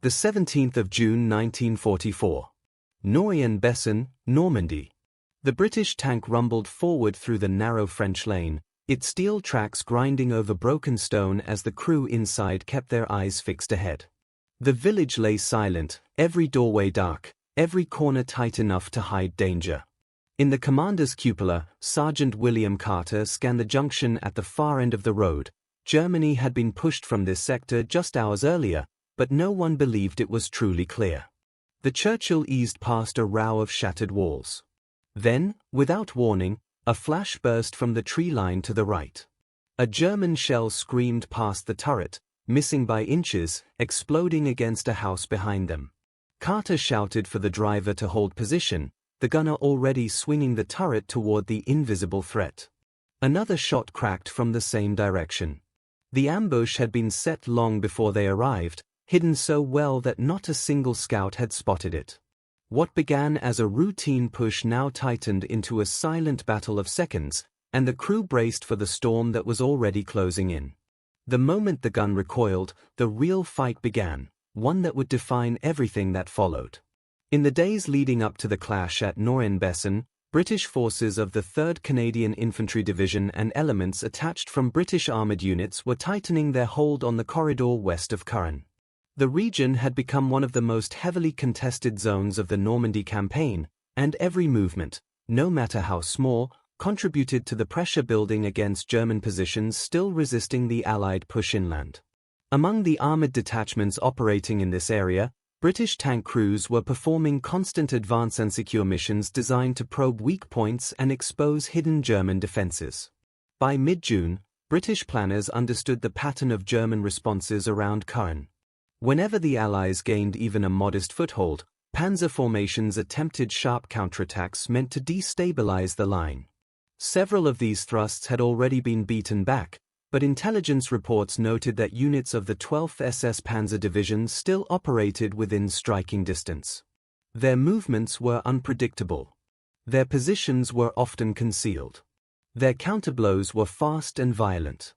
The 17th of June 1944. Noyen-Besson, Normandy. The British tank rumbled forward through the narrow French lane, its steel tracks grinding over broken stone as the crew inside kept their eyes fixed ahead. The village lay silent, every doorway dark, every corner tight enough to hide danger. In the commander's cupola, Sergeant William Carter scanned the junction at the far end of the road. Germany had been pushed from this sector just hours earlier, but no one believed it was truly clear. The Churchill eased past a row of shattered walls. Then, without warning, a flash burst from the tree line to the right. A German shell screamed past the turret, missing by inches, exploding against a house behind them. Carter shouted for the driver to hold position, the gunner already swinging the turret toward the invisible threat. Another shot cracked from the same direction. The ambush had been set long before they arrived, hidden so well that not a single scout had spotted it. What began as a routine push now tightened into a silent battle of seconds, and the crew braced for the storm that was already closing in. The moment the gun recoiled, the real fight began, one that would define everything that followed. In the days leading up to the clash at Noyen-Besson, British forces of the 3rd Canadian Infantry Division and elements attached from British armoured units were tightening their hold on the corridor west of Caen. The region had become one of the most heavily contested zones of the Normandy campaign, and every movement, no matter how small, contributed to the pressure building against German positions still resisting the Allied push inland. Among the armoured detachments operating in this area, British tank crews were performing constant advance and secure missions designed to probe weak points and expose hidden German defences. By mid-June, British planners understood the pattern of German responses around Caen. Whenever the Allies gained even a modest foothold, Panzer formations attempted sharp counterattacks meant to destabilize the line. Several of these thrusts had already been beaten back, but intelligence reports noted that units of the 12th SS Panzer Division still operated within striking distance. Their movements were unpredictable. Their positions were often concealed. Their counterblows were fast and violent.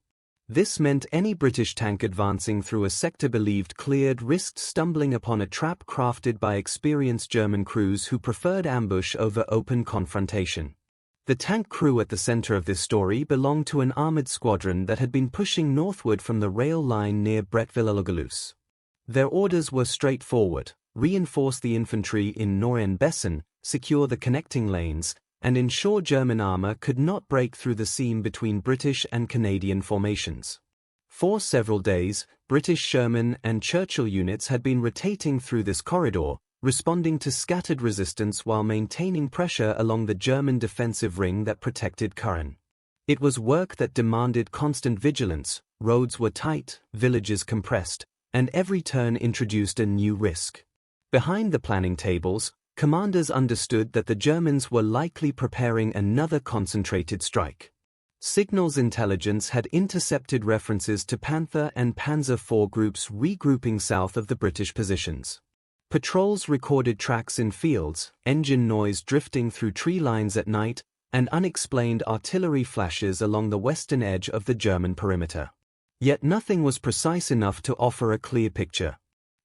This meant any British tank advancing through a sector believed cleared risked stumbling upon a trap crafted by experienced German crews who preferred ambush over open confrontation. The tank crew at the center of this story belonged to an armored squadron that had been pushing northward from the rail line near Bretteville-Logolus. Their orders were straightforward: reinforce the infantry in Noyen-Besson, secure the connecting lanes, and ensure German armor could not break through the seam between British and Canadian formations. For several days, British Sherman and Churchill units had been rotating through this corridor, responding to scattered resistance while maintaining pressure along the German defensive ring that protected Caen. It was work that demanded constant vigilance. Roads were tight, villages compressed, and every turn introduced a new risk. Behind the planning tables, commanders understood that the Germans were likely preparing another concentrated strike. Signals intelligence had intercepted references to Panther and Panzer IV groups regrouping south of the British positions. Patrols recorded tracks in fields, engine noise drifting through tree lines at night, and unexplained artillery flashes along the western edge of the German perimeter. Yet nothing was precise enough to offer a clear picture.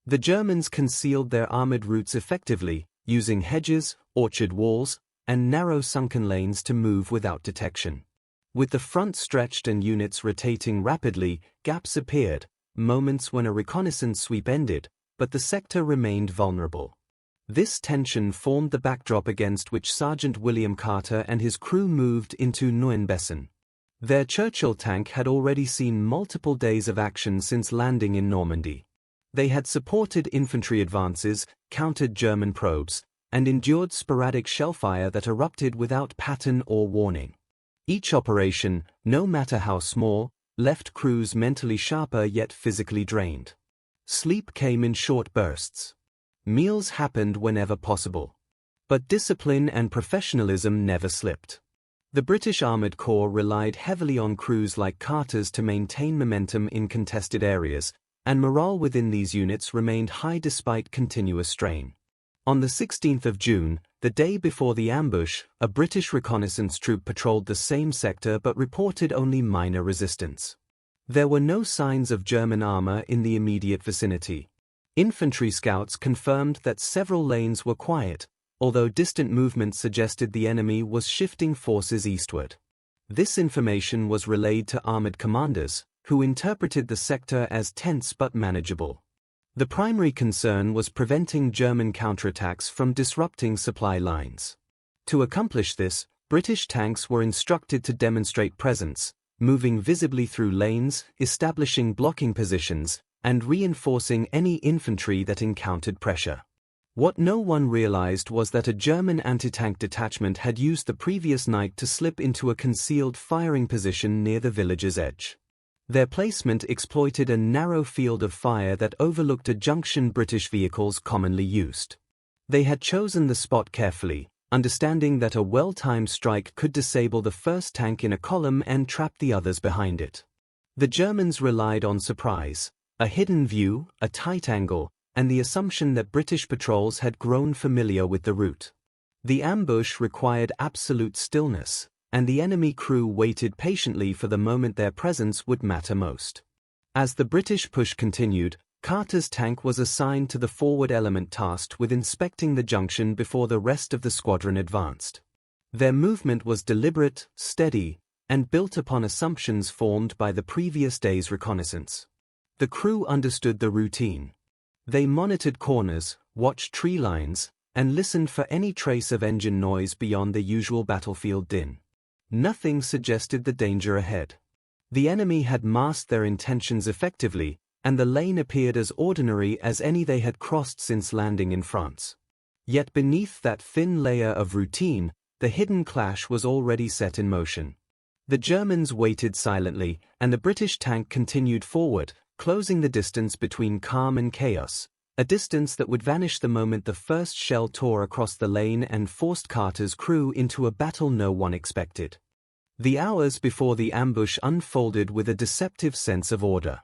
The Germans concealed their armored routes effectively, using hedges, orchard walls, and narrow sunken lanes to move without detection. With the front stretched and units rotating rapidly, gaps appeared, moments when a reconnaissance sweep ended, but the sector remained vulnerable. This tension formed the backdrop against which Sergeant William Carter and his crew moved into Noyen-Besson. Their Churchill tank had already seen multiple days of action since landing in Normandy. They had supported infantry advances, countered German probes, and endured sporadic shellfire that erupted without pattern or warning. Each operation, no matter how small, left crews mentally sharper yet physically drained. Sleep came in short bursts. Meals happened whenever possible. But discipline and professionalism never slipped. The British Armoured Corps relied heavily on crews like Carter's to maintain momentum in contested areas, and morale within these units remained high despite continuous strain. On the 16th of June, the day before the ambush, a British reconnaissance troop patrolled the same sector but reported only minor resistance. There were no signs of German armor in the immediate vicinity. Infantry scouts confirmed that several lanes were quiet, although distant movement suggested the enemy was shifting forces eastward. This information was relayed to armored commanders, who interpreted the sector as tense but manageable. The primary concern was preventing German counterattacks from disrupting supply lines. To accomplish this, British tanks were instructed to demonstrate presence, moving visibly through lanes, establishing blocking positions, and reinforcing any infantry that encountered pressure. What no one realized was that a German anti-tank detachment had used the previous night to slip into a concealed firing position near the village's edge. Their placement exploited a narrow field of fire that overlooked a junction British vehicles commonly used. They had chosen the spot carefully, understanding that a well-timed strike could disable the first tank in a column and trap the others behind it. The Germans relied on surprise, a hidden view, a tight angle, and the assumption that British patrols had grown familiar with the route. The ambush required absolute stillness, and the enemy crew waited patiently for the moment their presence would matter most. As the British push continued, Carter's tank was assigned to the forward element tasked with inspecting the junction before the rest of the squadron advanced. Their movement was deliberate, steady, and built upon assumptions formed by the previous day's reconnaissance. The crew understood the routine. They monitored corners, watched tree lines, and listened for any trace of engine noise beyond the usual battlefield din. Nothing suggested the danger ahead. The enemy had masked their intentions effectively, and the lane appeared as ordinary as any they had crossed since landing in France. Yet beneath that thin layer of routine, the hidden clash was already set in motion. The Germans waited silently, and the British tank continued forward, closing the distance between calm and chaos, a distance that would vanish the moment the first shell tore across the lane and forced Carter's crew into a battle no one expected. The hours before the ambush unfolded with a deceptive sense of order.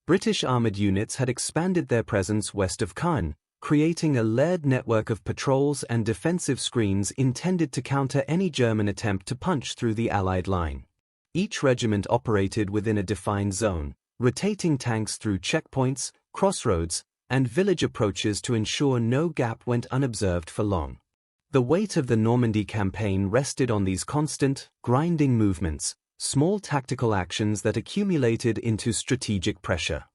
British armored units had expanded their presence west of Caen, creating a layered network of patrols and defensive screens intended to counter any German attempt to punch through the Allied line. Each regiment operated within a defined zone, rotating tanks through checkpoints, crossroads, and village approaches to ensure no gap went unobserved for long. The weight of the Normandy campaign rested on these constant, grinding movements, small tactical actions that accumulated into strategic pressure.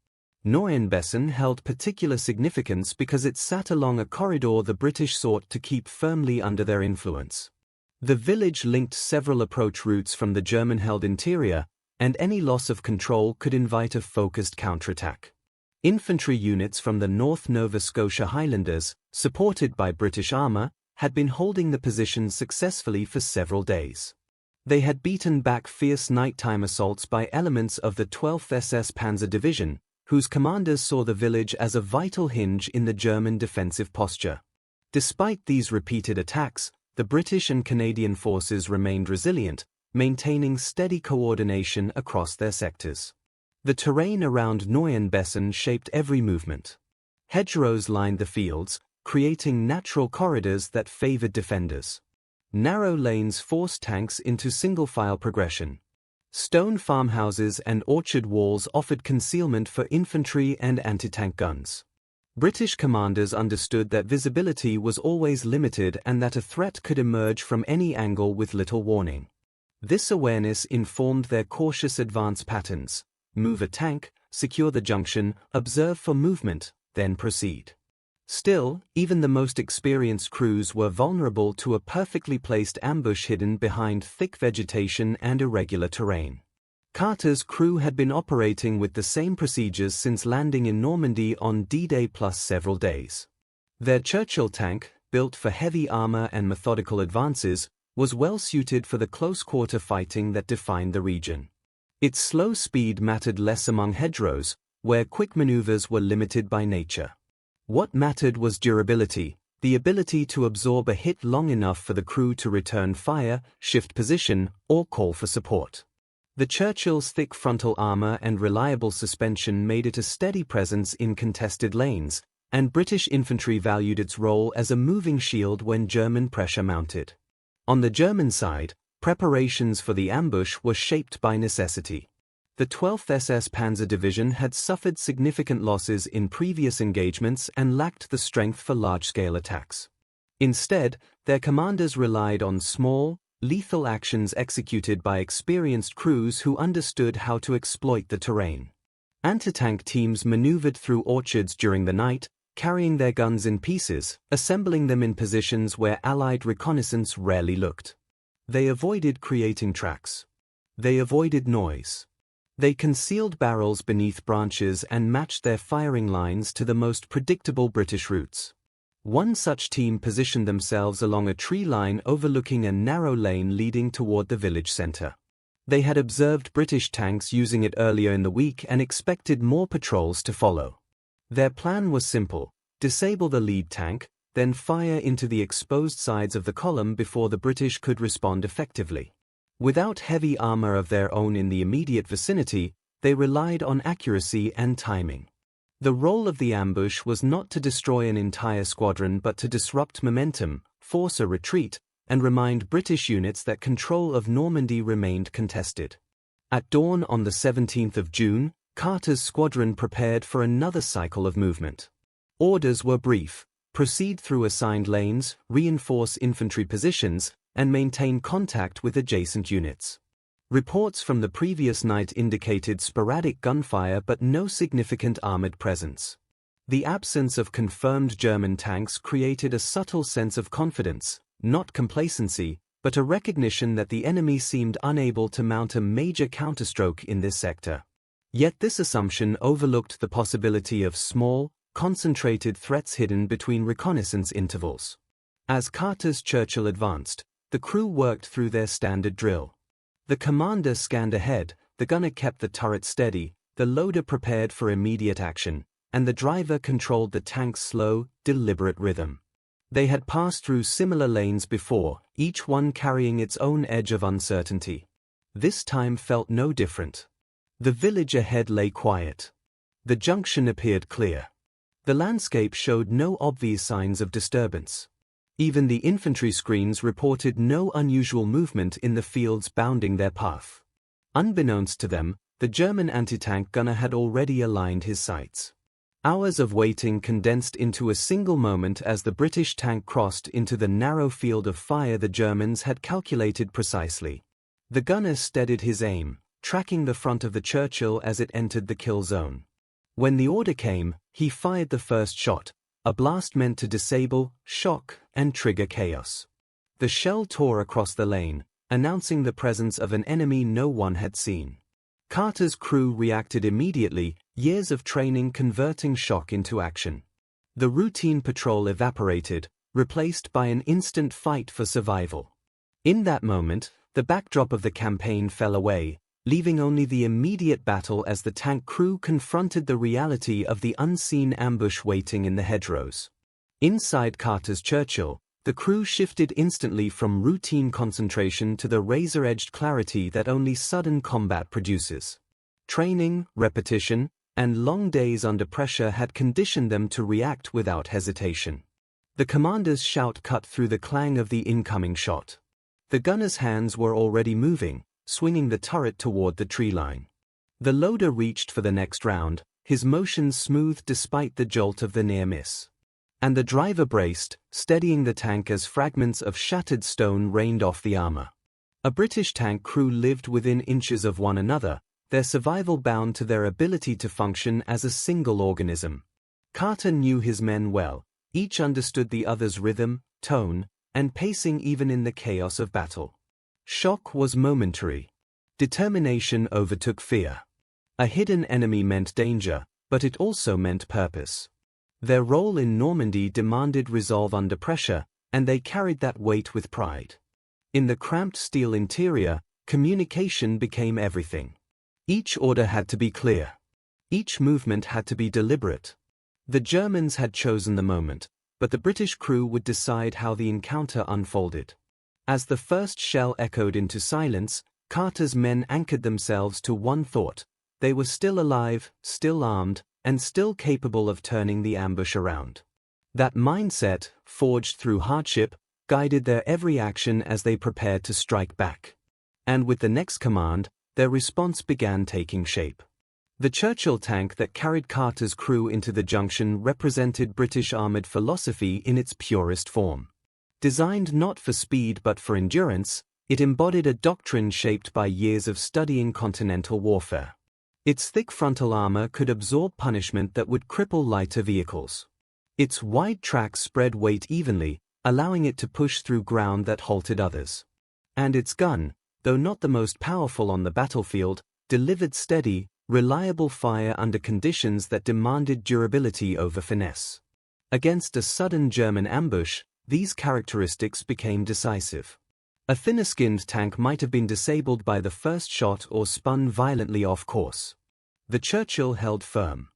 Neuenbessen held particular significance because it sat along a corridor the British sought to keep firmly under their influence. The village linked several approach routes from the German-held interior, and any loss of control could invite a focused counterattack. Infantry units from the North Nova Scotia Highlanders, supported by British armour, had been holding the position successfully for several days. They had beaten back fierce nighttime assaults by elements of the 12th SS Panzer Division, whose commanders saw the village as a vital hinge in the German defensive posture. Despite these repeated attacks, the British and Canadian forces remained resilient, maintaining steady coordination across their sectors. The terrain around Neuenbessen shaped every movement. Hedgerows lined the fields, creating natural corridors that favored defenders. Narrow lanes forced tanks into single-file progression. Stone farmhouses and orchard walls offered concealment for infantry and anti-tank guns. British commanders understood that visibility was always limited and that a threat could emerge from any angle with little warning. This awareness informed their cautious advance patterns: move a tank, secure the junction, observe for movement, then proceed. Still, even the most experienced crews were vulnerable to a perfectly placed ambush hidden behind thick vegetation and irregular terrain. Carter's crew had been operating with the same procedures since landing in Normandy on D-Day plus several days. Their Churchill tank, built for heavy armor and methodical advances, was well suited for the close-quarter fighting that defined the region. Its slow speed mattered less among hedgerows, where quick maneuvers were limited by nature. What mattered was durability, the ability to absorb a hit long enough for the crew to return fire, shift position, or call for support. The Churchill's thick frontal armor and reliable suspension made it a steady presence in contested lanes, and British infantry valued its role as a moving shield when German pressure mounted. On the German side, preparations for the ambush were shaped by necessity. The 12th SS Panzer Division had suffered significant losses in previous engagements and lacked the strength for large-scale attacks. Instead, their commanders relied on small, lethal actions executed by experienced crews who understood how to exploit the terrain. Anti-tank teams maneuvered through orchards during the night, carrying their guns in pieces, assembling them in positions where Allied reconnaissance rarely looked. They avoided creating tracks. They avoided noise. They concealed barrels beneath branches and matched their firing lines to the most predictable British routes. One such team positioned themselves along a tree line overlooking a narrow lane leading toward the village center. They had observed British tanks using it earlier in the week and expected more patrols to follow. Their plan was simple: disable the lead tank, then fire into the exposed sides of the column before the British could respond effectively. Without heavy armor of their own in the immediate vicinity, they relied on accuracy and timing. The role of the ambush was not to destroy an entire squadron but to disrupt momentum, force a retreat, and remind British units that control of Normandy remained contested. At dawn on the 17th of June, Carter's squadron prepared for another cycle of movement. Orders were brief: proceed through assigned lanes, reinforce infantry positions, and maintain contact with adjacent units. Reports from the previous night indicated sporadic gunfire but no significant armored presence. The absence of confirmed German tanks created a subtle sense of confidence, not complacency, but a recognition that the enemy seemed unable to mount a major counterstroke in this sector. Yet this assumption overlooked the possibility of small, concentrated threats hidden between reconnaissance intervals. As Carter's Churchill advanced, the crew worked through their standard drill. The commander scanned ahead, the gunner kept the turret steady, the loader prepared for immediate action, and the driver controlled the tank's slow, deliberate rhythm. They had passed through similar lanes before, each one carrying its own edge of uncertainty. This time felt no different. The village ahead lay quiet. The junction appeared clear. The landscape showed no obvious signs of disturbance. Even the infantry screens reported no unusual movement in the fields bounding their path. Unbeknownst to them, the German anti-tank gunner had already aligned his sights. Hours of waiting condensed into a single moment as the British tank crossed into the narrow field of fire the Germans had calculated precisely. The gunner steadied his aim, tracking the front of the Churchill as it entered the kill zone. When the order came, he fired the first shot, a blast meant to disable, shock, and trigger chaos. The shell tore across the lane, announcing the presence of an enemy no one had seen. Carter's crew reacted immediately, years of training converting shock into action. The routine patrol evaporated, replaced by an instant fight for survival. In that moment, the backdrop of the campaign fell away, leaving only the immediate battle as the tank crew confronted the reality of the unseen ambush waiting in the hedgerows. Inside Carter's Churchill, the crew shifted instantly from routine concentration to the razor-edged clarity that only sudden combat produces. Training, repetition, and long days under pressure had conditioned them to react without hesitation. The commander's shout cut through the clang of the incoming shot. The gunner's hands were already moving, swinging the turret toward the tree line. The loader reached for the next round, his motions smooth despite the jolt of the near miss. And the driver braced, steadying the tank as fragments of shattered stone rained off the armor. A British tank crew lived within inches of one another, their survival bound to their ability to function as a single organism. Carter knew his men well, each understood the other's rhythm, tone, and pacing even in the chaos of battle. Shock was momentary. Determination overtook fear. A hidden enemy meant danger, but it also meant purpose. Their role in Normandy demanded resolve under pressure, and they carried that weight with pride. In the cramped steel interior, communication became everything. Each order had to be clear. Each movement had to be deliberate. The Germans had chosen the moment, but the British crew would decide how the encounter unfolded. As the first shell echoed into silence, Carter's men anchored themselves to one thought: they were still alive, still armed, and still capable of turning the ambush around. That mindset, forged through hardship, guided their every action as they prepared to strike back. And with the next command, their response began taking shape. The Churchill tank that carried Carter's crew into the junction represented British armoured philosophy in its purest form. Designed not for speed but for endurance, it embodied a doctrine shaped by years of studying continental warfare. Its thick frontal armour could absorb punishment that would cripple lighter vehicles. Its wide tracks spread weight evenly, allowing it to push through ground that halted others. And its gun, though not the most powerful on the battlefield, delivered steady, reliable fire under conditions that demanded durability over finesse. Against a sudden German ambush, these characteristics became decisive. A thinner-skinned tank might have been disabled by the first shot or spun violently off course. The Churchill held firm.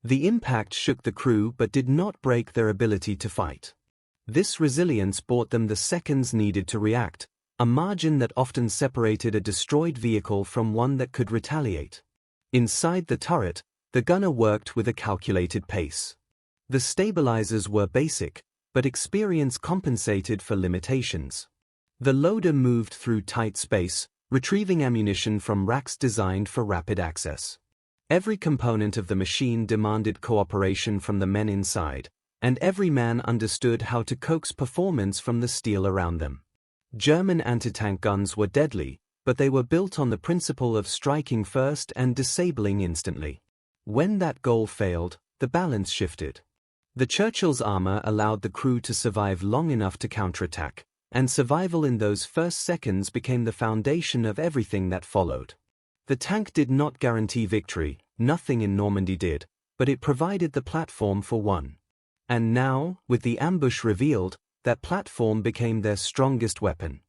The impact shook the crew but did not break their ability to fight. This resilience bought them the seconds needed to react, a margin that often separated a destroyed vehicle from one that could retaliate. Inside the turret, the gunner worked with a calculated pace. The stabilizers were basic, but experience compensated for limitations. The loader moved through tight space, retrieving ammunition from racks designed for rapid access. Every component of the machine demanded cooperation from the men inside, and every man understood how to coax performance from the steel around them. German anti-tank guns were deadly, but they were built on the principle of striking first and disabling instantly. When that goal failed, the balance shifted. The Churchill's armor allowed the crew to survive long enough to counterattack, and survival in those first seconds became the foundation of everything that followed. The tank did not guarantee victory, nothing in Normandy did, but it provided the platform for one. And now, with the ambush revealed, that platform became their strongest weapon.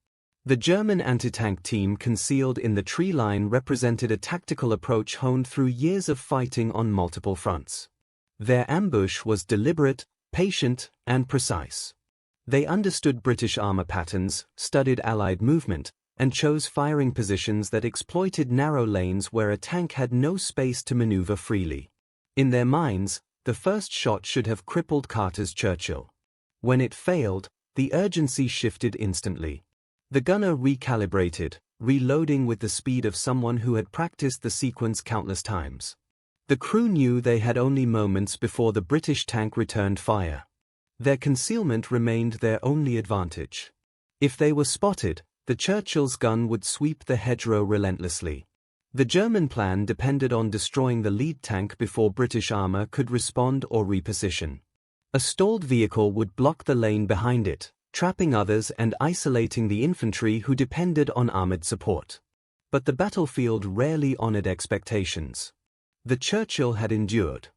The German anti-tank team concealed in the tree line represented a tactical approach honed through years of fighting on multiple fronts. Their ambush was deliberate, patient, and precise. They understood British armor patterns, studied Allied movement, and chose firing positions that exploited narrow lanes where a tank had no space to maneuver freely. In their minds, the first shot should have crippled Carter's Churchill. When it failed, the urgency shifted instantly. The gunner recalibrated, reloading with the speed of someone who had practiced the sequence countless times. The crew knew they had only moments before the British tank returned fire. Their concealment remained their only advantage. If they were spotted, the Churchill's gun would sweep the hedgerow relentlessly. The German plan depended on destroying the lead tank before British armor could respond or reposition. A stalled vehicle would block the lane behind it, trapping others and isolating the infantry who depended on armored support. But the battlefield rarely honored expectations. The Churchill had endured.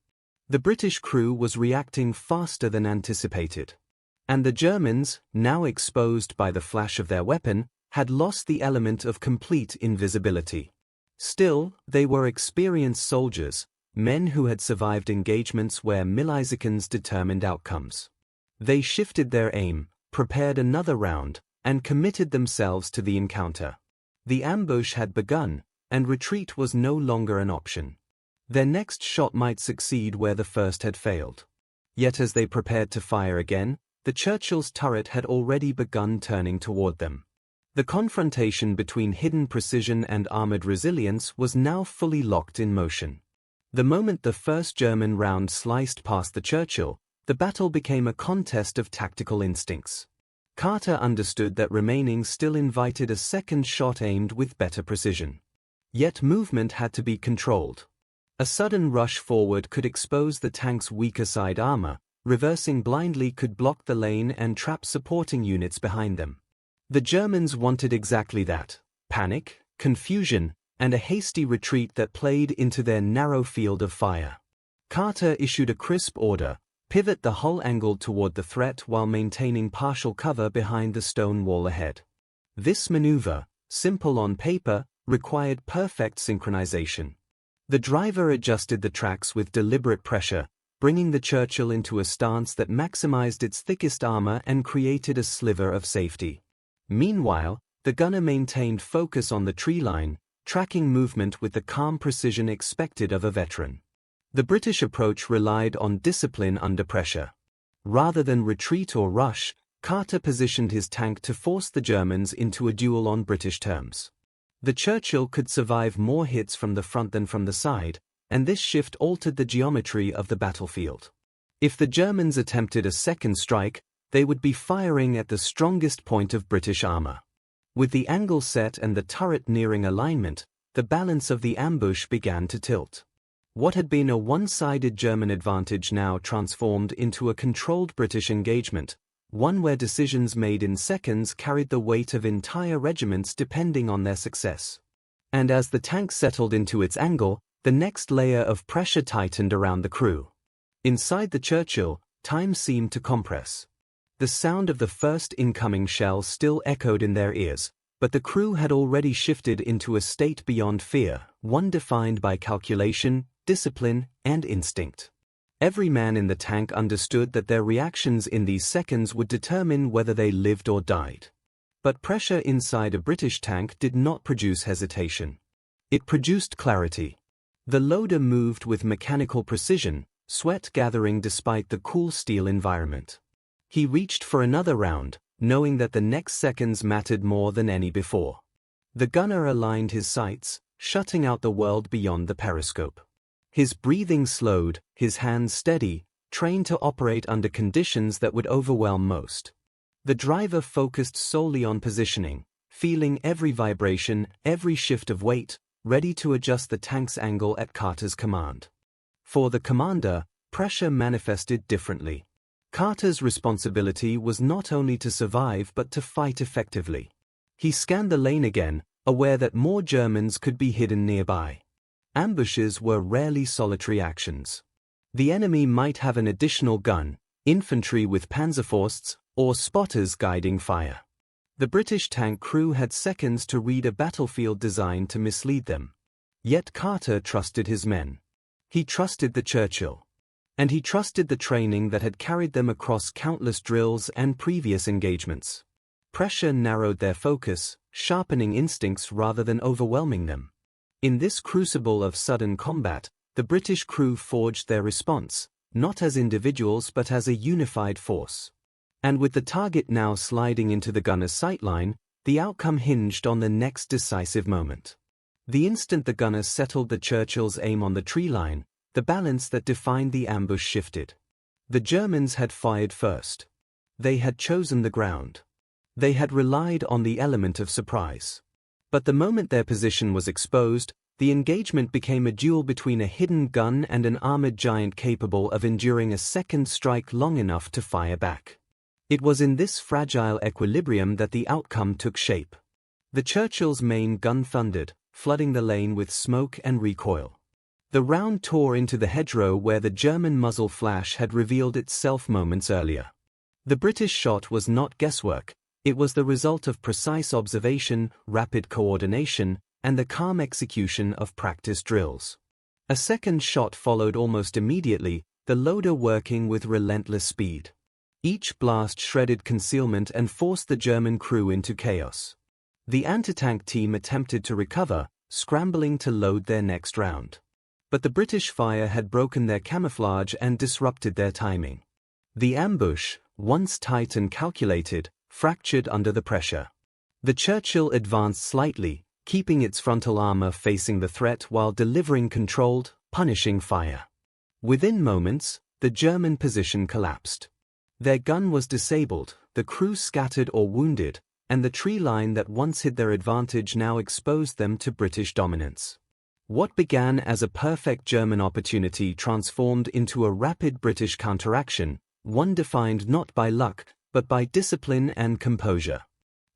The British crew was reacting faster than anticipated. And the Germans, now exposed by the flash of their weapon, had lost the element of complete invisibility. Still, they were experienced soldiers, men who had survived engagements where milliseconds determined outcomes. They shifted their aim, prepared another round, and committed themselves to the encounter. The ambush had begun, and retreat was no longer an option. Their next shot might succeed where the first had failed. Yet as they prepared to fire again, the Churchill's turret had already begun turning toward them. The confrontation between hidden precision and armored resilience was now fully locked in motion. The moment the first German round sliced past the Churchill, the battle became a contest of tactical instincts. Carter understood that remaining still invited a second shot aimed with better precision. Yet movement had to be controlled. A sudden rush forward could expose the tank's weaker side armor, reversing blindly could block the lane and trap supporting units behind them. The Germans wanted exactly that: panic, confusion, and a hasty retreat that played into their narrow field of fire. Carter issued a crisp order: pivot the hull angled toward the threat while maintaining partial cover behind the stone wall ahead. This maneuver, simple on paper, required perfect synchronization. The driver adjusted the tracks with deliberate pressure, bringing the Churchill into a stance that maximized its thickest armor and created a sliver of safety. Meanwhile, the gunner maintained focus on the tree line, tracking movement with the calm precision expected of a veteran. The British approach relied on discipline under pressure. Rather than retreat or rush, Carter positioned his tank to force the Germans into a duel on British terms. The Churchill could survive more hits from the front than from the side, and this shift altered the geometry of the battlefield. If the Germans attempted a second strike, they would be firing at the strongest point of British armor. With the angle set and the turret nearing alignment, the balance of the ambush began to tilt. What had been a one-sided German advantage now transformed into a controlled British engagement, one where decisions made in seconds carried the weight of entire regiments depending on their success. And as the tank settled into its angle, the next layer of pressure tightened around the crew. Inside the Churchill, time seemed to compress. The sound of the first incoming shell still echoed in their ears, but the crew had already shifted into a state beyond fear, one defined by calculation, discipline, and instinct. Every man in the tank understood that their reactions in these seconds would determine whether they lived or died. But pressure inside a British tank did not produce hesitation. It produced clarity. The loader moved with mechanical precision, sweat gathering despite the cool steel environment. He reached for another round, knowing that the next seconds mattered more than any before. The gunner aligned his sights, shutting out the world beyond the periscope. His breathing slowed, his hands steady, trained to operate under conditions that would overwhelm most. The driver focused solely on positioning, feeling every vibration, every shift of weight, ready to adjust the tank's angle at Carter's command. For the commander, pressure manifested differently. Carter's responsibility was not only to survive but to fight effectively. He scanned the lane again, aware that more Germans could be hidden nearby. Ambushes were rarely solitary actions. The enemy might have an additional gun, infantry with Panzerfausts, or spotters guiding fire. The British tank crew had seconds to read a battlefield designed to mislead them. Yet Carter trusted his men. He trusted the Churchill. And he trusted the training that had carried them across countless drills and previous engagements. Pressure narrowed their focus, sharpening instincts rather than overwhelming them. In this crucible of sudden combat, the British crew forged their response, not as individuals but as a unified force. And with the target now sliding into the gunner's sightline, the outcome hinged on the next decisive moment. The instant the gunner settled the Churchill's aim on the tree line, the balance that defined the ambush shifted. The Germans had fired first. They had chosen the ground. They had relied on the element of surprise. But the moment their position was exposed, the engagement became a duel between a hidden gun and an armored giant capable of enduring a second strike long enough to fire back. It was in this fragile equilibrium that the outcome took shape. The Churchill's main gun thundered, flooding the lane with smoke and recoil. The round tore into the hedgerow where the German muzzle flash had revealed itself moments earlier. The British shot was not guesswork, it was the result of precise observation, rapid coordination, and the calm execution of practice drills. A second shot followed almost immediately, the loader working with relentless speed. Each blast shredded concealment and forced the German crew into chaos. The anti-tank team attempted to recover, scrambling to load their next round. But the British fire had broken their camouflage and disrupted their timing. The ambush, once tight and calculated, fractured under the pressure. The Churchill advanced slightly, keeping its frontal armor facing the threat while delivering controlled, punishing fire. Within moments, the German position collapsed. Their gun was disabled, the crew scattered or wounded, and the tree line that once hid their advantage now exposed them to British dominance. What began as a perfect German opportunity transformed into a rapid British counteraction, one defined not by luck, but by discipline and composure.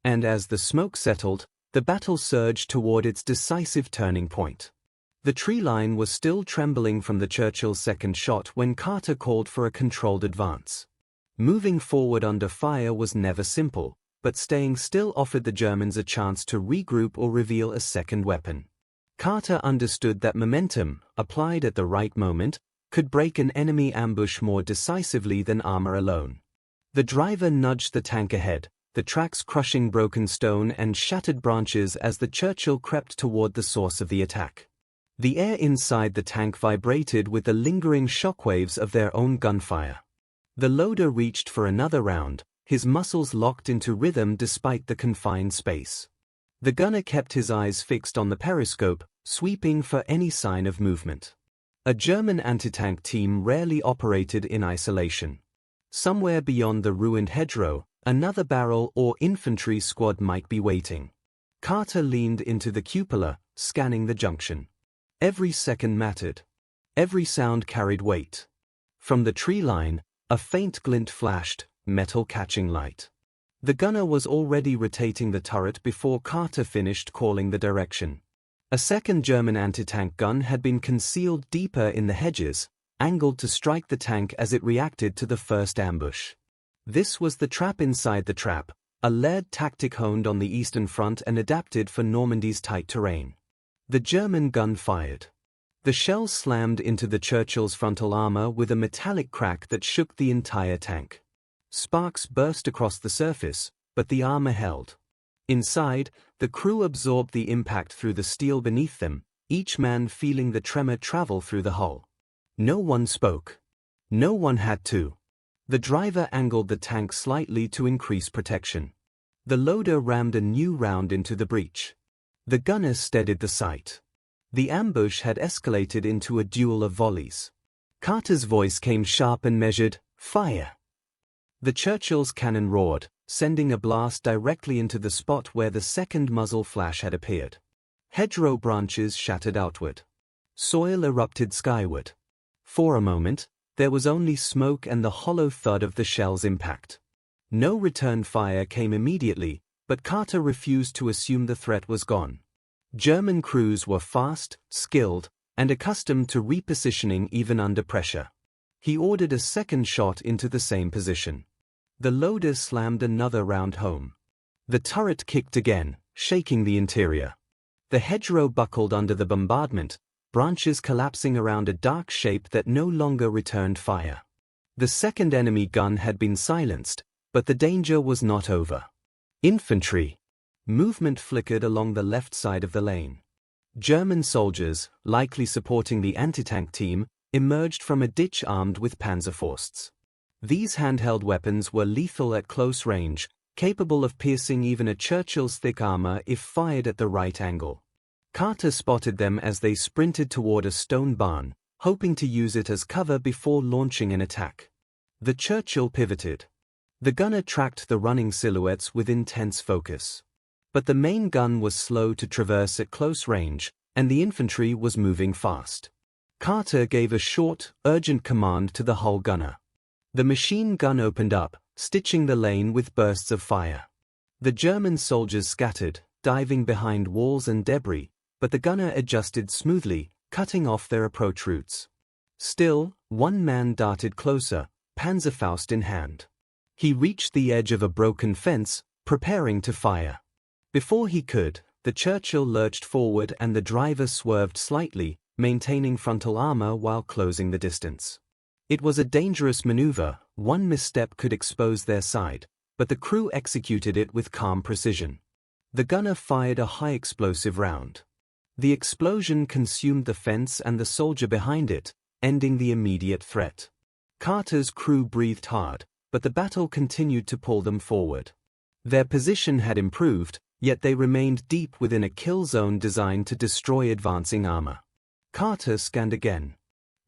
And as the smoke settled, the battle surged toward its decisive turning point. The tree line was still trembling from the Churchill's second shot when Carter called for a controlled advance. Moving forward under fire was never simple, but staying still offered the Germans a chance to regroup or reveal a second weapon. Carter understood that momentum, applied at the right moment, could break an enemy ambush more decisively than armor alone. The driver nudged the tank ahead, the tracks crushing broken stone and shattered branches as the Churchill crept toward the source of the attack. The air inside the tank vibrated with the lingering shockwaves of their own gunfire. The loader reached for another round, his muscles locked into rhythm despite the confined space. The gunner kept his eyes fixed on the periscope, sweeping for any sign of movement. A German anti-tank team rarely operated in isolation. Somewhere beyond the ruined hedgerow, another barrel or infantry squad might be waiting. Carter leaned into the cupola, scanning the junction. Every second mattered. Every sound carried weight. From the tree line, a faint glint flashed, metal catching light. The gunner was already rotating the turret before Carter finished calling the direction. A second German anti-tank gun had been concealed deeper in the hedges, angled to strike the tank as it reacted to the first ambush. This was the trap inside the trap, a layered tactic honed on the Eastern Front and adapted for Normandy's tight terrain. The German gun fired. The shells slammed into the Churchill's frontal armor with a metallic crack that shook the entire tank. Sparks burst across the surface, but the armor held. Inside, the crew absorbed the impact through the steel beneath them, each man feeling the tremor travel through the hull. No one spoke. No one had to. The driver angled the tank slightly to increase protection. The loader rammed a new round into the breech. The gunner steadied the sight. The ambush had escalated into a duel of volleys. Carter's voice came sharp and measured, "Fire!" The Churchill's cannon roared, sending a blast directly into the spot where the second muzzle flash had appeared. Hedgerow branches shattered outward. Soil erupted skyward. For a moment, there was only smoke and the hollow thud of the shell's impact. No return fire came immediately, but Carter refused to assume the threat was gone. German crews were fast, skilled, and accustomed to repositioning even under pressure. He ordered a second shot into the same position. The loader slammed another round home. The turret kicked again, shaking the interior. The hedgerow buckled under the bombardment, branches collapsing around a dark shape that no longer returned fire. The second enemy gun had been silenced, but the danger was not over. Infantry. Movement flickered along the left side of the lane. German soldiers, likely supporting the anti-tank team, emerged from a ditch armed with Panzerfausts. These handheld weapons were lethal at close range, capable of piercing even a Churchill's thick armor if fired at the right angle. Carter spotted them as they sprinted toward a stone barn, hoping to use it as cover before launching an attack. The Churchill pivoted. The gunner tracked the running silhouettes with intense focus. But the main gun was slow to traverse at close range, and the infantry was moving fast. Carter gave a short, urgent command to the hull gunner. The machine gun opened up, stitching the lane with bursts of fire. The German soldiers scattered, diving behind walls and debris, but the gunner adjusted smoothly, cutting off their approach routes. Still, one man darted closer, Panzerfaust in hand. He reached the edge of a broken fence, preparing to fire. Before he could, the Churchill lurched forward and the driver swerved slightly, maintaining frontal armor while closing the distance. It was a dangerous maneuver. One misstep could expose their side, but the crew executed it with calm precision. The gunner fired a high-explosive round. The explosion consumed the fence and the soldier behind it, ending the immediate threat. Carter's crew breathed hard, but the battle continued to pull them forward. Their position had improved, yet they remained deep within a kill zone designed to destroy advancing armor. Carter scanned again.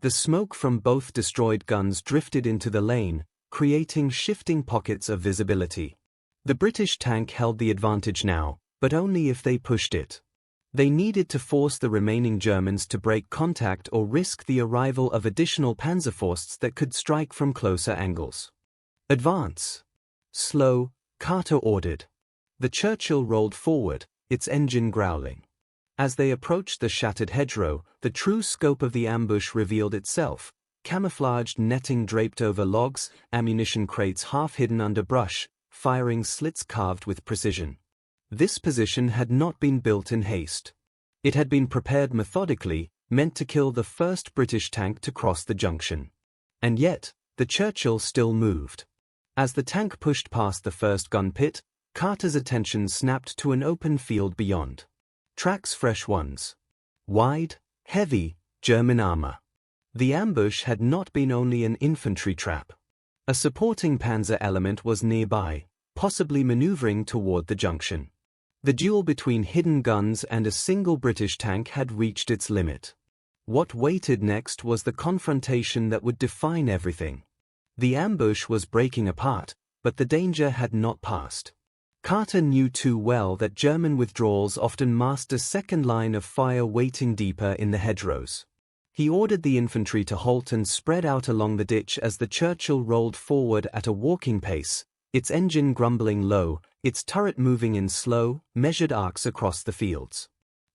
The smoke from both destroyed guns drifted into the lane, creating shifting pockets of visibility. The British tank held the advantage now, but only if they pushed it. They needed to force the remaining Germans to break contact or risk the arrival of additional Panzerfausts that could strike from closer angles. Advance. Slow, Carter ordered. The Churchill rolled forward, its engine growling. As they approached the shattered hedgerow, the true scope of the ambush revealed itself. Camouflaged netting draped over logs, ammunition crates half hidden under brush, firing slits carved with precision. This position had not been built in haste. It had been prepared methodically, meant to kill the first British tank to cross the junction. And yet, the Churchill still moved. As the tank pushed past the first gun pit, Carter's attention snapped to an open field beyond. Tracks fresh ones. Wide, heavy, German armor. The ambush had not been only an infantry trap. A supporting panzer element was nearby, possibly maneuvering toward the junction. The duel between hidden guns and a single British tank had reached its limit. What waited next was the confrontation that would define everything. The ambush was breaking apart, but the danger had not passed. Carter knew too well that German withdrawals often masked a second line of fire waiting deeper in the hedgerows. He ordered the infantry to halt and spread out along the ditch as the Churchill rolled forward at a walking pace, its engine grumbling low, its turret moving in slow, measured arcs across the fields.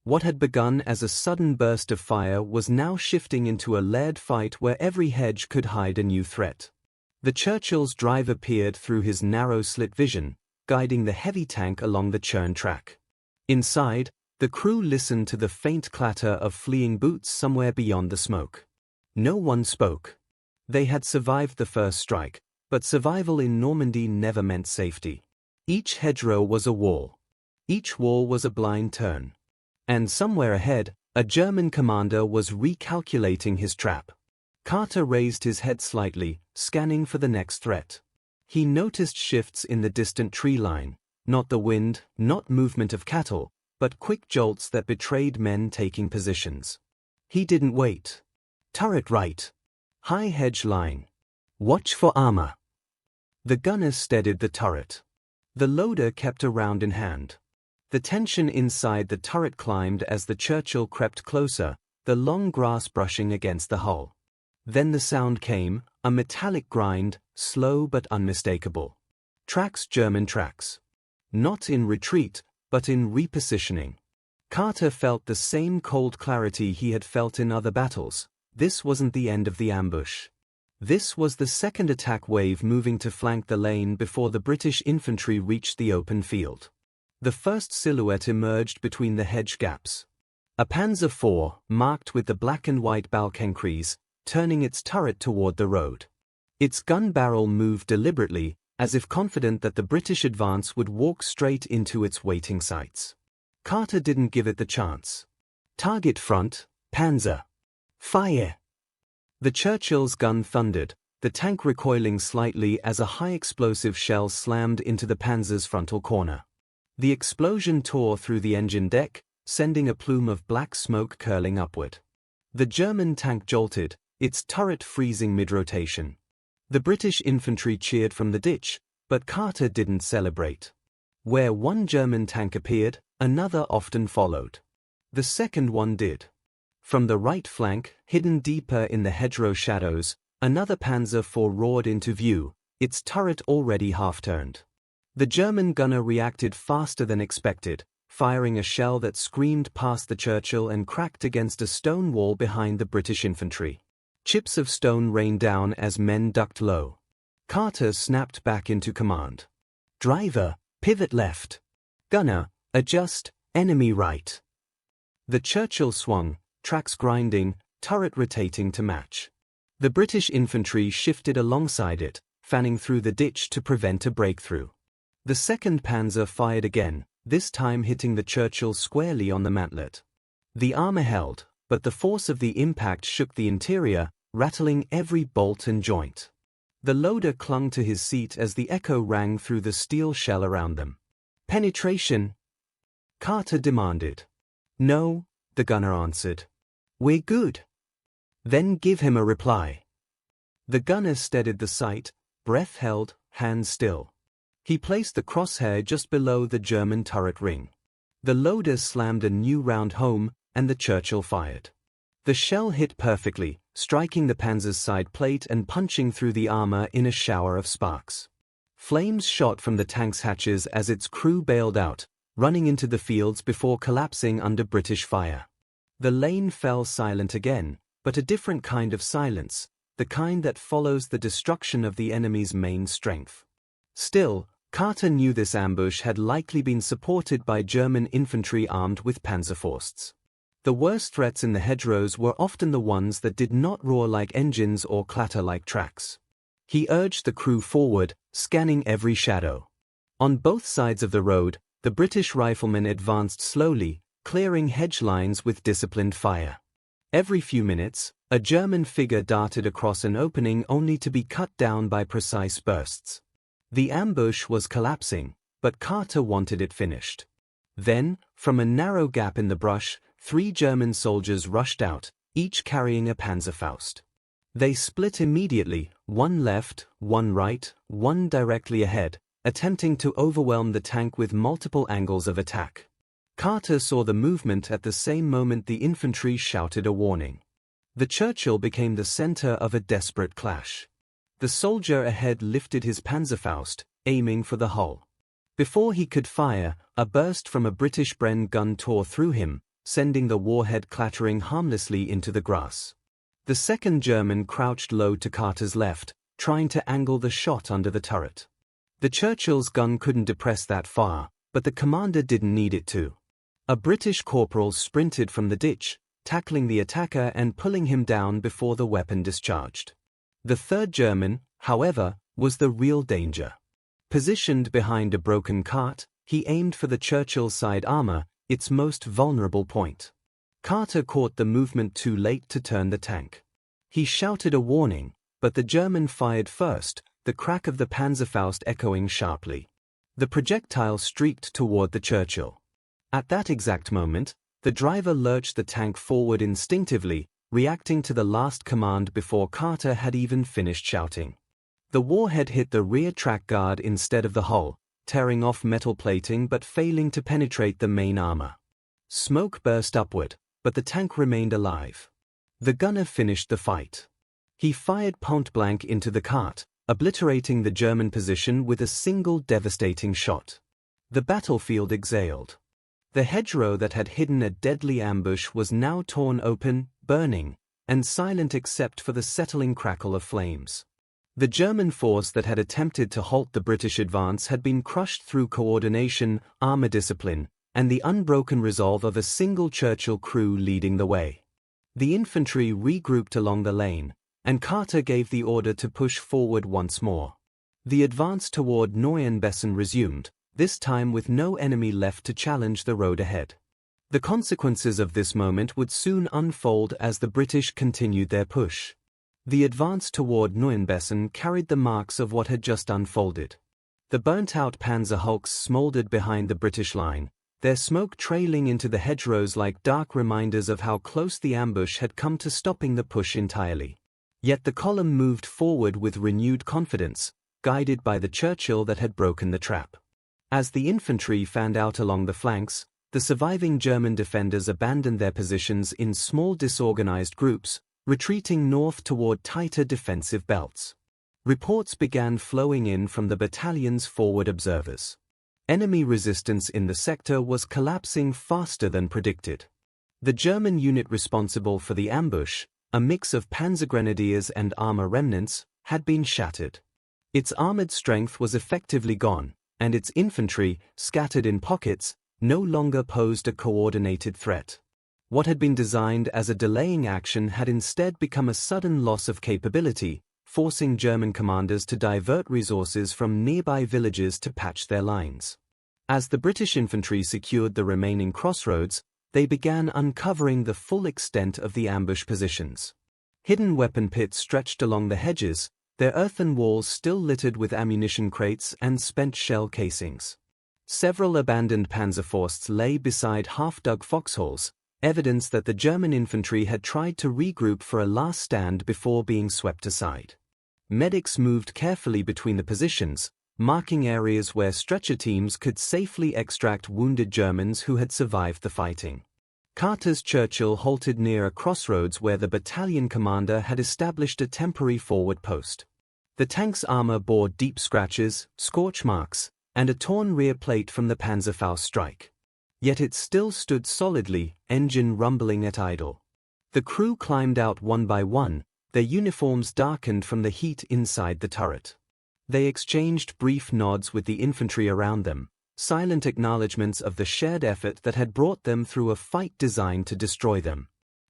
What had begun as a sudden burst of fire was now shifting into a layered fight where every hedge could hide a new threat. The Churchill's driver peered through his narrow slit vision, guiding the heavy tank along the churn track. Inside, the crew listened to the faint clatter of fleeing boots somewhere beyond the smoke. No one spoke. They had survived the first strike, but survival in Normandy never meant safety. Each hedgerow was a wall. Each wall was a blind turn. And somewhere ahead, a German commander was recalculating his trap. Carter raised his head slightly, scanning for the next threat. He noticed shifts in the distant tree line, not the wind, not movement of cattle, but quick jolts that betrayed men taking positions. He didn't wait. Turret right. High hedge line. Watch for armor. The gunner steadied the turret. The loader kept a round in hand. The tension inside the turret climbed as the Churchill crept closer, the long grass brushing against the hull. Then the sound came, a metallic grind, slow but unmistakable. Tracks, German tracks. Not in retreat, but in repositioning. Carter felt the same cold clarity he had felt in other battles. This wasn't the end of the ambush. This was the second attack wave moving to flank the lane before the British infantry reached the open field. The first silhouette emerged between the hedge gaps. A Panzer IV, marked with the black and white Balkenkreuz, turning its turret toward the road. Its gun barrel moved deliberately, as if confident that the British advance would walk straight into its waiting sights. Carter didn't give it the chance. Target front, Panzer. Fire! The Churchill's gun thundered, the tank recoiling slightly as a high-explosive shell slammed into the Panzer's frontal corner. The explosion tore through the engine deck, sending a plume of black smoke curling upward. The German tank jolted, its turret freezing mid-rotation. The British infantry cheered from the ditch, but Carter didn't celebrate. Where one German tank appeared, another often followed. The second one did. From the right flank, hidden deeper in the hedgerow shadows, another Panzer IV roared into view, its turret already half-turned. The German gunner reacted faster than expected, firing a shell that screamed past the Churchill and cracked against a stone wall behind the British infantry. Chips of stone rained down as men ducked low. Carter snapped back into command. Driver, pivot left. Gunner, adjust, enemy right. The Churchill swung, tracks grinding, turret rotating to match. The British infantry shifted alongside it, fanning through the ditch to prevent a breakthrough. The second Panzer fired again, this time hitting the Churchill squarely on the mantlet. The armor held, but the force of the impact shook the interior, rattling every bolt and joint. The loader clung to his seat as the echo rang through the steel shell around them. Penetration? Carter demanded. No, the gunner answered. We're good. Then give him a reply. The gunner steadied the sight, breath held, hands still. He placed the crosshair just below the German turret ring. The loader slammed a new round home, and the Churchill fired. The shell hit perfectly, striking the Panzer's side plate and punching through the armor in a shower of sparks. Flames shot from the tank's hatches as its crew bailed out, running into the fields before collapsing under British fire. The lane fell silent again, but a different kind of silence, the kind that follows the destruction of the enemy's main strength. Still, Carter knew this ambush had likely been supported by German infantry armed with Panzerfausts. The worst threats in the hedgerows were often the ones that did not roar like engines or clatter like tracks. He urged the crew forward, scanning every shadow. On both sides of the road, the British riflemen advanced slowly, clearing hedge lines with disciplined fire. Every few minutes, a German figure darted across an opening only to be cut down by precise bursts. The ambush was collapsing, but Carter wanted it finished. Then, from a narrow gap in the brush, 3 German soldiers rushed out, each carrying a Panzerfaust. They split immediately, one left, one right, one directly ahead, attempting to overwhelm the tank with multiple angles of attack. Carter saw the movement at the same moment the infantry shouted a warning. The Churchill became the center of a desperate clash. The soldier ahead lifted his Panzerfaust, aiming for the hull. Before he could fire, a burst from a British Bren gun tore through him, sending the warhead clattering harmlessly into the grass. The second German crouched low to Carter's left, trying to angle the shot under the turret. The Churchill's gun couldn't depress that far, but the commander didn't need it to. A British corporal sprinted from the ditch, tackling the attacker and pulling him down before the weapon discharged. The third German, however, was the real danger. Positioned behind a broken cart, he aimed for the Churchill's side armor, its most vulnerable point. Carter caught the movement too late to turn the tank. He shouted a warning, but the German fired first, the crack of the Panzerfaust echoing sharply. The projectile streaked toward the Churchill. At that exact moment, the driver lurched the tank forward instinctively, reacting to the last command before Carter had even finished shouting. The warhead hit the rear track guard instead of the hull, tearing off metal plating but failing to penetrate the main armor. Smoke burst upward, but the tank remained alive. The gunner finished the fight. He fired point-blank into the cart, obliterating the German position with a single devastating shot. The battlefield exhaled. The hedgerow that had hidden a deadly ambush was now torn open, burning, and silent except for the settling crackle of flames. The German force that had attempted to halt the British advance had been crushed through coordination, armor discipline, and the unbroken resolve of a single Churchill crew leading the way. The infantry regrouped along the lane, and Carter gave the order to push forward once more. The advance toward Neuenbessen resumed, this time with no enemy left to challenge the road ahead. The consequences of this moment would soon unfold as the British continued their push. The advance toward Neuenbessen carried the marks of what had just unfolded. The burnt-out Panzer hulks smoldered behind the British line, their smoke trailing into the hedgerows like dark reminders of how close the ambush had come to stopping the push entirely. Yet the column moved forward with renewed confidence, guided by the Churchill that had broken the trap. As the infantry fanned out along the flanks, the surviving German defenders abandoned their positions in small disorganized groups, retreating north toward tighter defensive belts. Reports began flowing in from the battalion's forward observers. Enemy resistance in the sector was collapsing faster than predicted. The German unit responsible for the ambush, a mix of Panzergrenadiers and armor remnants, had been shattered. Its armored strength was effectively gone, and its infantry, scattered in pockets, no longer posed a coordinated threat. What had been designed as a delaying action had instead become a sudden loss of capability, forcing German commanders to divert resources from nearby villages to patch their lines. As the British infantry secured the remaining crossroads, they began uncovering the full extent of the ambush positions. Hidden weapon pits stretched along the hedges, their earthen walls still littered with ammunition crates and spent shell casings. Several abandoned Panzerfausts lay beside half-dug foxholes, evidence that the German infantry had tried to regroup for a last stand before being swept aside. Medics moved carefully between the positions, marking areas where stretcher teams could safely extract wounded Germans who had survived the fighting. Carter's Churchill halted near a crossroads where the battalion commander had established a temporary forward post. The tank's armor bore deep scratches, scorch marks, and a torn rear plate from the Panzerfaust strike. Yet it still stood solidly, engine rumbling at idle. The crew climbed out one by one, their uniforms darkened from the heat inside the turret. They exchanged brief nods with the infantry around them, silent acknowledgments of the shared effort that had brought them through a fight designed to destroy them.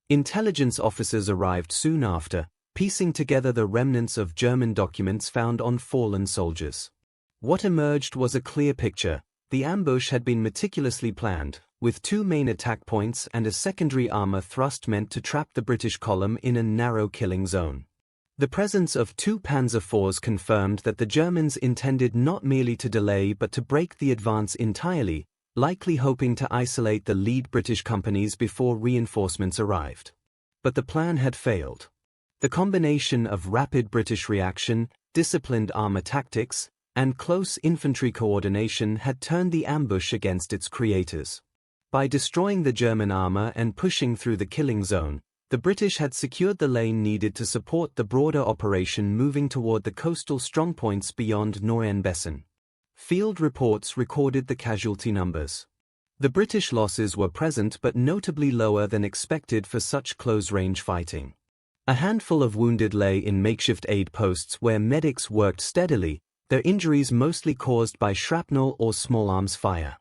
Intelligence officers arrived soon after, piecing together the remnants of German documents found on fallen soldiers. What emerged was a clear picture. The ambush had been meticulously planned, with 2 main attack points and a secondary armor thrust meant to trap the British column in a narrow killing zone. The presence of 2 Panzer IVs confirmed that the Germans intended not merely to delay but to break the advance entirely, likely hoping to isolate the lead British companies before reinforcements arrived. But the plan had failed. The combination of rapid British reaction, disciplined armor tactics, and close infantry coordination had turned the ambush against its creators. By destroying the German armor and pushing through the killing zone, the British had secured the lane needed to support the broader operation moving toward the coastal strongpoints beyond Noyen-Bessin. Field reports recorded the casualty numbers. The British losses were present but notably lower than expected for such close-range fighting. A handful of wounded lay in makeshift aid posts where medics worked steadily, their injuries mostly caused by shrapnel or small arms fire.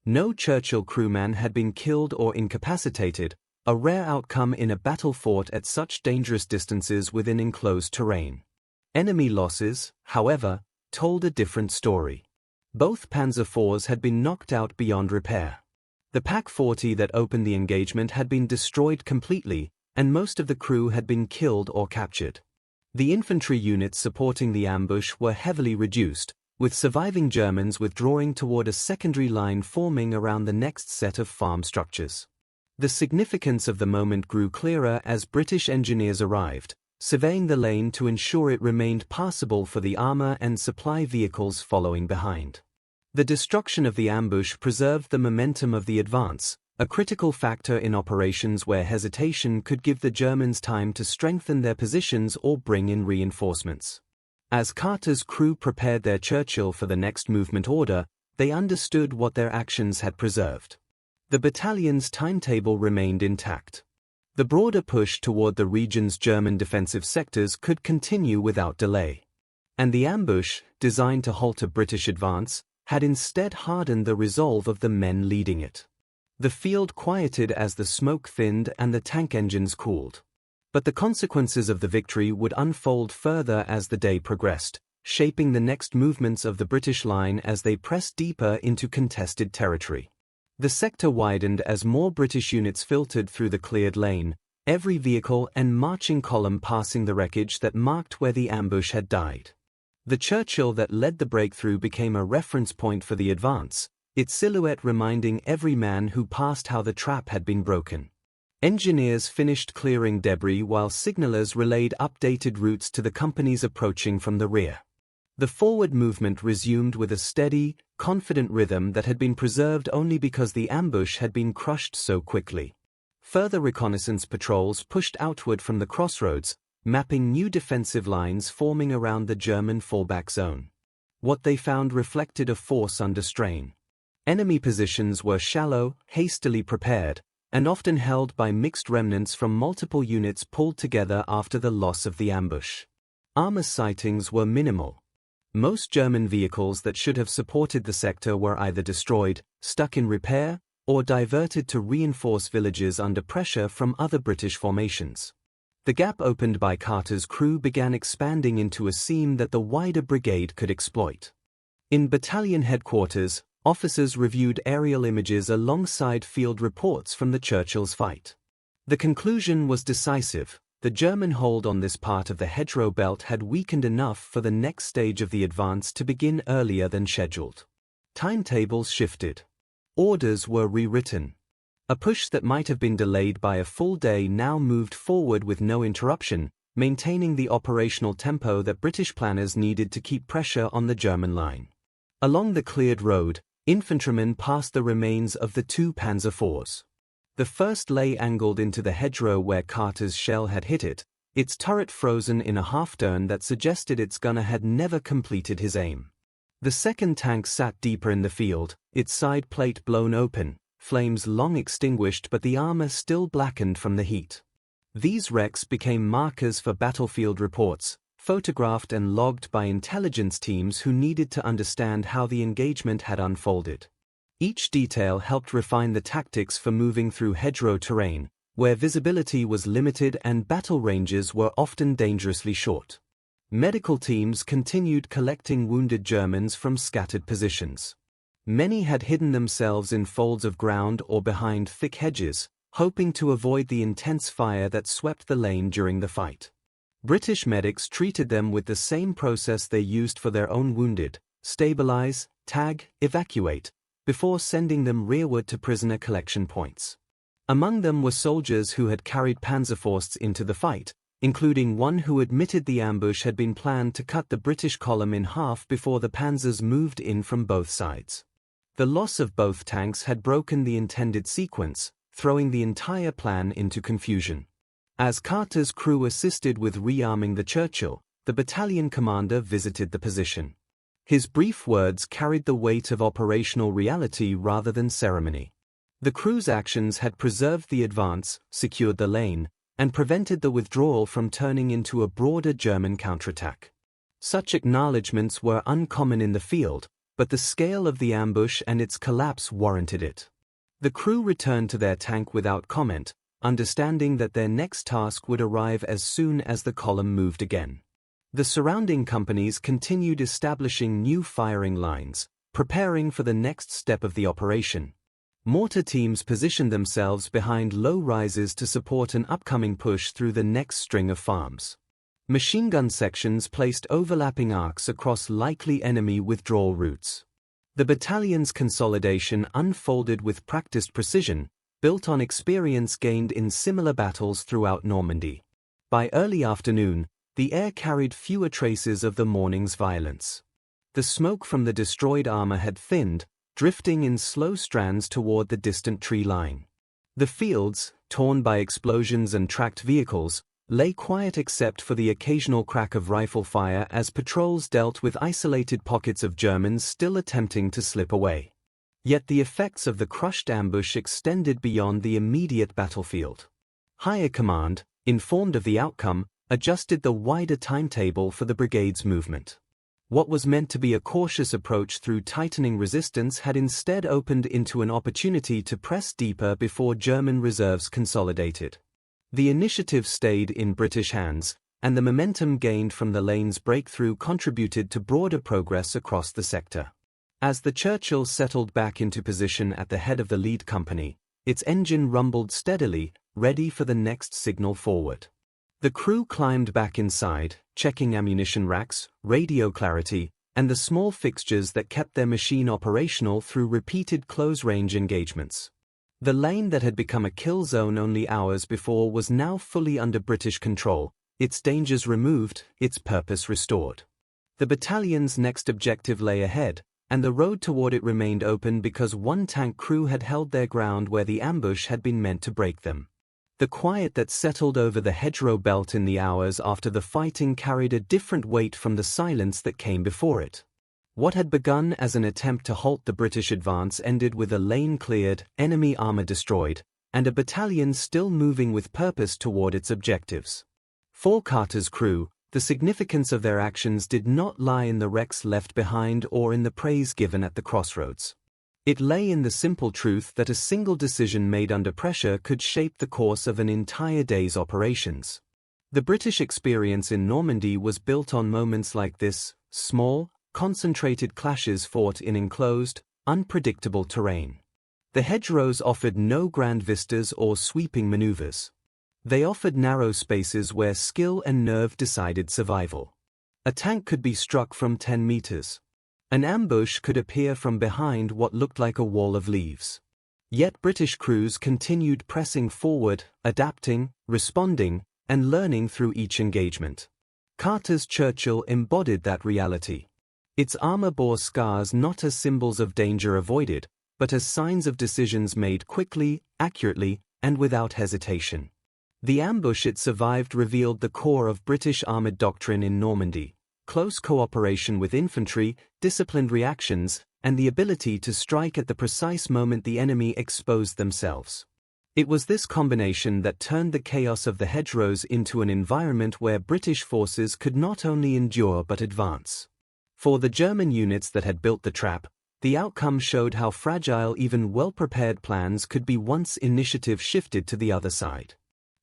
No Churchill crewman had been killed or incapacitated, a rare outcome in a battle fought at such dangerous distances within enclosed terrain. Enemy losses, however, told a different story. Both Panzer IVs had been knocked out beyond repair. The Pak-40 that opened the engagement had been destroyed completely, and most of the crew had been killed or captured. The infantry units supporting the ambush were heavily reduced, with surviving Germans withdrawing toward a secondary line forming around the next set of farm structures. The significance of the moment grew clearer as British engineers arrived, surveying the lane to ensure it remained passable for the armor and supply vehicles following behind. The destruction of the ambush preserved the momentum of the advance, a critical factor in operations where hesitation could give the Germans time to strengthen their positions or bring in reinforcements. As Carter's crew prepared their Churchill for the next movement order, they understood what their actions had preserved. The battalion's timetable remained intact. The broader push toward the region's German defensive sectors could continue without delay. And the ambush, designed to halt a British advance, had instead hardened the resolve of the men leading it. The field quieted as the smoke thinned and the tank engines cooled. But the consequences of the victory would unfold further as the day progressed, shaping the next movements of the British line as they pressed deeper into contested territory. The sector widened as more British units filtered through the cleared lane, every vehicle and marching column passing the wreckage that marked where the ambush had died. The Churchill that led the breakthrough became a reference point for the advance, its silhouette reminding every man who passed how the trap had been broken. Engineers finished clearing debris while signalers relayed updated routes to the companies approaching from the rear. The forward movement resumed with a steady, confident rhythm that had been preserved only because the ambush had been crushed so quickly. Further reconnaissance patrols pushed outward from the crossroads, mapping new defensive lines forming around the German fallback zone. What they found reflected a force under strain. Enemy positions were shallow, hastily prepared, and often held by mixed remnants from multiple units pulled together after the loss of the ambush. Armor sightings were minimal. Most German vehicles that should have supported the sector were either destroyed, stuck in repair, or diverted to reinforce villages under pressure from other British formations. The gap opened by Carter's crew began expanding into a seam that the wider brigade could exploit. In battalion headquarters, officers reviewed aerial images alongside field reports from the Churchill's fight. The conclusion was decisive. The German hold on this part of the hedgerow belt had weakened enough for the next stage of the advance to begin earlier than scheduled. Timetables shifted. Orders were rewritten. A push that might have been delayed by a full day now moved forward with no interruption, maintaining the operational tempo that British planners needed to keep pressure on the German line. Along the cleared road, infantrymen passed the remains of the two Panzer IVs. The first lay angled into the hedgerow where Carter's shell had hit it, its turret frozen in a half-turn that suggested its gunner had never completed his aim. The second tank sat deeper in the field, its side plate blown open, flames long extinguished but the armor still blackened from the heat. These wrecks became markers for battlefield reports, photographed and logged by intelligence teams who needed to understand how the engagement had unfolded. Each detail helped refine the tactics for moving through hedgerow terrain, where visibility was limited and battle ranges were often dangerously short. Medical teams continued collecting wounded Germans from scattered positions. Many had hidden themselves in folds of ground or behind thick hedges, hoping to avoid the intense fire that swept the lane during the fight. British medics treated them with the same process they used for their own wounded: stabilize, tag, evacuate, before sending them rearward to prisoner collection points. Among them were soldiers who had carried Panzerfausts into the fight, including one who admitted the ambush had been planned to cut the British column in half before the Panzers moved in from both sides. The loss of both tanks had broken the intended sequence, throwing the entire plan into confusion. As Carter's crew assisted with rearming the Churchill, the battalion commander visited the position. His brief words carried the weight of operational reality rather than ceremony. The crew's actions had preserved the advance, secured the lane, and prevented the withdrawal from turning into a broader German counterattack. Such acknowledgements were uncommon in the field, but the scale of the ambush and its collapse warranted it. The crew returned to their tank without comment, understanding that their next task would arrive as soon as the column moved again. The surrounding companies continued establishing new firing lines, preparing for the next step of the operation. Mortar teams positioned themselves behind low rises to support an upcoming push through the next string of farms. Machine gun sections placed overlapping arcs across likely enemy withdrawal routes. The battalion's consolidation unfolded with practiced precision, built on experience gained in similar battles throughout Normandy. By early afternoon, the air carried fewer traces of the morning's violence. The smoke from the destroyed armor had thinned, drifting in slow strands toward the distant tree line. The fields, torn by explosions and tracked vehicles, lay quiet except for the occasional crack of rifle fire as patrols dealt with isolated pockets of Germans still attempting to slip away. Yet the effects of the crushed ambush extended beyond the immediate battlefield. Higher command, informed of the outcome, adjusted the wider timetable for the brigade's movement. What was meant to be a cautious approach through tightening resistance had instead opened into an opportunity to press deeper before German reserves consolidated. The initiative stayed in British hands, and the momentum gained from the lane's breakthrough contributed to broader progress across the sector. As the Churchill settled back into position at the head of the lead company, its engine rumbled steadily, ready for the next signal forward. The crew climbed back inside, checking ammunition racks, radio clarity, and the small fixtures that kept their machine operational through repeated close-range engagements. The lane that had become a kill zone only hours before was now fully under British control, its dangers removed, its purpose restored. The battalion's next objective lay ahead, and the road toward it remained open because one tank crew had held their ground where the ambush had been meant to break them. The quiet that settled over the hedgerow belt in the hours after the fighting carried a different weight from the silence that came before it. What had begun as an attempt to halt the British advance ended with a lane cleared, enemy armor destroyed, and a battalion still moving with purpose toward its objectives. For Carter's crew, the significance of their actions did not lie in the wrecks left behind or in the praise given at the crossroads. It lay in the simple truth that a single decision made under pressure could shape the course of an entire day's operations. The British experience in Normandy was built on moments like this, small, concentrated clashes fought in enclosed, unpredictable terrain. The hedgerows offered no grand vistas or sweeping maneuvers. They offered narrow spaces where skill and nerve decided survival. A tank could be struck from 10 meters. An ambush could appear from behind what looked like a wall of leaves. Yet British crews continued pressing forward, adapting, responding, and learning through each engagement. Carter's Churchill embodied that reality. Its armor bore scars not as symbols of danger avoided, but as signs of decisions made quickly, accurately, and without hesitation. The ambush it survived revealed the core of British armored doctrine in Normandy: close cooperation with infantry, disciplined reactions, and the ability to strike at the precise moment the enemy exposed themselves. It was this combination that turned the chaos of the hedgerows into an environment where British forces could not only endure but advance. For the German units that had built the trap, the outcome showed how fragile even well-prepared plans could be once initiative shifted to the other side.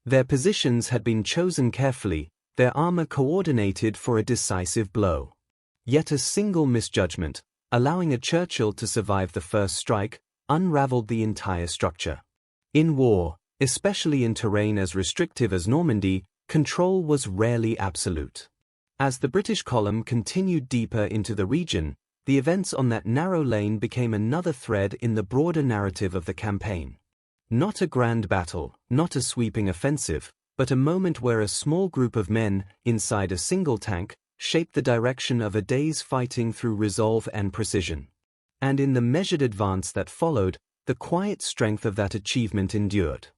Their positions had been chosen carefully, their armor coordinated for a decisive blow. Yet a single misjudgment, allowing a Churchill to survive the first strike, unraveled the entire structure. In war, especially in terrain as restrictive as Normandy, control was rarely absolute. As the British column continued deeper into the region, The events on that narrow lane became another thread in the broader narrative of the campaign. Not a grand battle, not a sweeping offensive, but a moment where a small group of men, inside a single tank, shaped the direction of a day's fighting through resolve and precision. And in the measured advance that followed, the quiet strength of that achievement endured.